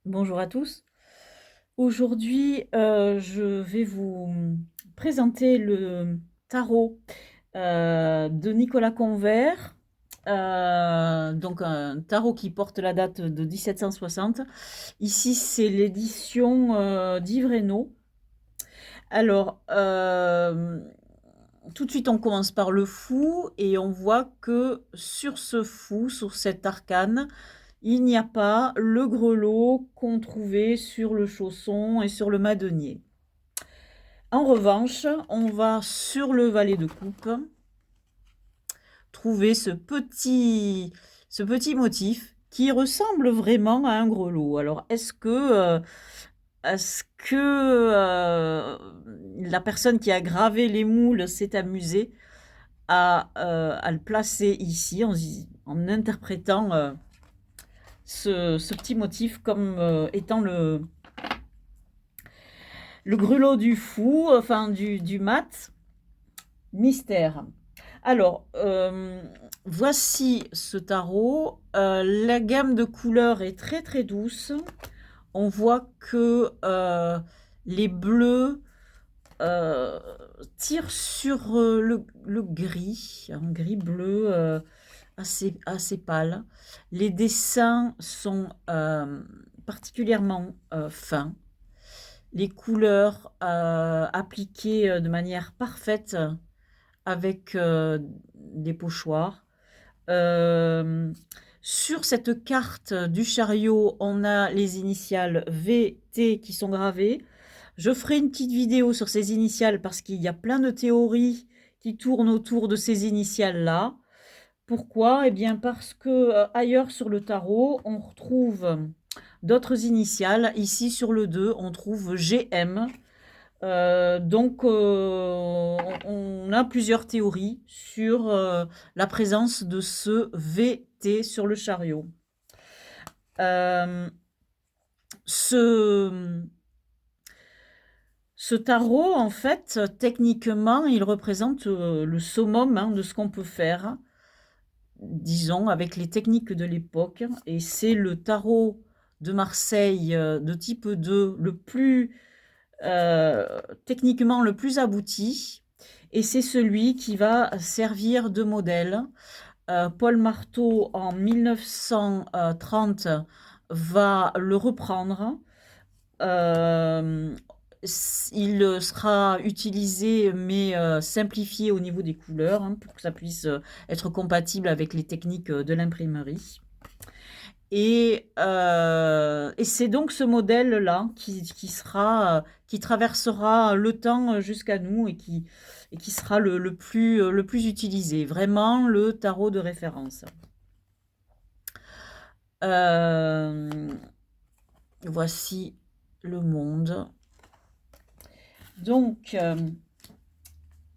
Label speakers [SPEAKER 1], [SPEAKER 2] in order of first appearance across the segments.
[SPEAKER 1] Bonjour à tous. Aujourd'hui, je vais vous présenter le tarot, de Nicolas Convert, donc un tarot qui porte la date de 1760. Ici, c'est l'édition, d'Yves Reynaud. Alors, tout de suite, on commence par le fou et on voit que sur ce fou, sur cet arcane, il n'y a pas le grelot qu'on trouvait sur le chausson et sur le madenier. En revanche, on va sur le valet de coupe trouver ce petit motif qui ressemble vraiment à un grelot. Alors, est-ce que la personne qui a gravé les moules s'est amusée à le placer ici en interprétant ce petit motif comme étant le grelot du fou, enfin du mat, mystère. Alors, voici ce tarot. La gamme de couleurs est très très douce. On voit que les bleus euh, tirent sur le gris, un gris bleu assez pâle. Les dessins sont particulièrement fins. Les couleurs appliquées de manière parfaite avec des pochoirs. Euh, sur cette carte du chariot, on a les initiales V, T qui sont gravées. Je ferai une petite vidéo sur ces initiales parce qu'il y a plein de théories qui tournent autour de ces initiales-là. Pourquoi? Eh bien parce que ailleurs sur le tarot, on retrouve d'autres initiales. Ici sur le 2, on trouve GM. On a plusieurs théories sur la présence de ce VT sur le chariot. Euh, ce, ce tarot, en fait, techniquement, il représente le summum de ce qu'on peut faire, disons, avec les techniques de l'époque. Et c'est le tarot de Marseille de type 2 le plus techniquement le plus abouti, et c'est celui qui va servir de modèle. Paul Marteau, en 1930, va le reprendre. Euh, il sera utilisé, mais simplifié au niveau des couleurs, pour que ça puisse être compatible avec les techniques de l'imprimerie. Et c'est donc ce modèle-là qui traversera le temps jusqu'à nous et qui sera le plus utilisé. Vraiment le tarot de référence. Euh, Voici le monde. Donc,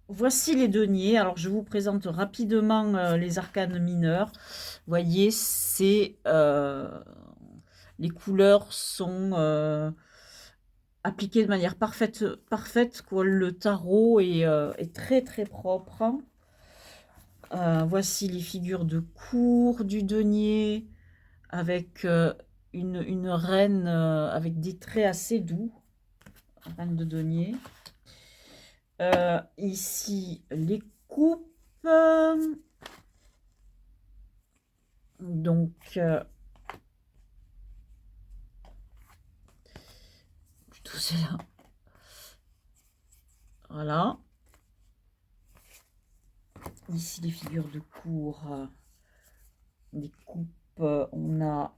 [SPEAKER 1] voici les deniers. Alors, je vous présente rapidement les arcanes mineurs. Vous voyez, les couleurs sont appliquées de manière parfaite, quoi. Le tarot est très très propre. Voici les figures de cour du denier avec une reine avec des traits assez doux, reine de denier. Ici, les coupes. Donc, tout cela. Voilà. Ici, les figures de cour. Les coupes, on a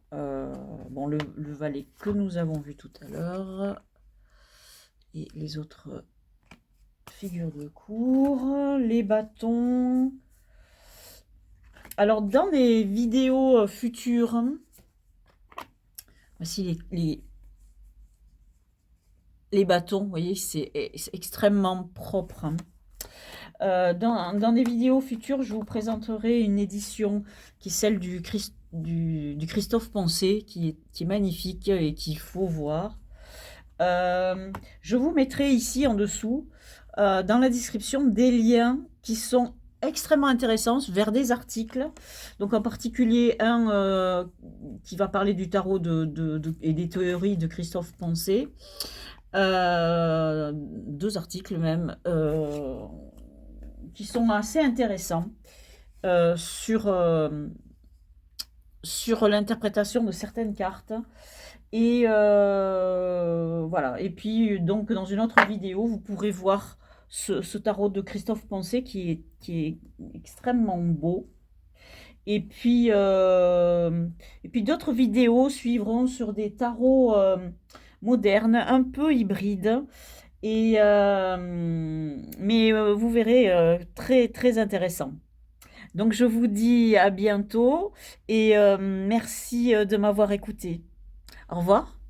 [SPEAKER 1] bon, le valet que nous avons vu tout à l'heure. Et les autres figures de cour. Les bâtons. Alors, dans les vidéos futures, voici les bâtons. Vous voyez, c'est extrêmement propre. Dans des vidéos futures, je vous présenterai une édition qui est celle du Christophe Poncé, qui est magnifique et qu'il faut voir. Je vous mettrai ici en dessous, dans la description, des liens qui sont extrêmement intéressantes vers des articles. Donc en particulier un qui va parler du tarot et des théories de Christophe Poncet. 2 articles même, qui sont assez intéressants, sur l'interprétation de certaines cartes. Et voilà. Et puis donc dans une autre vidéo, vous pourrez voir ce tarot de Christophe Poncet qui est extrêmement beau. Et puis d'autres vidéos suivront sur des tarots modernes, un peu hybrides. Mais vous verrez, très très intéressant. Donc je vous dis à bientôt et merci de m'avoir écouté. Au revoir.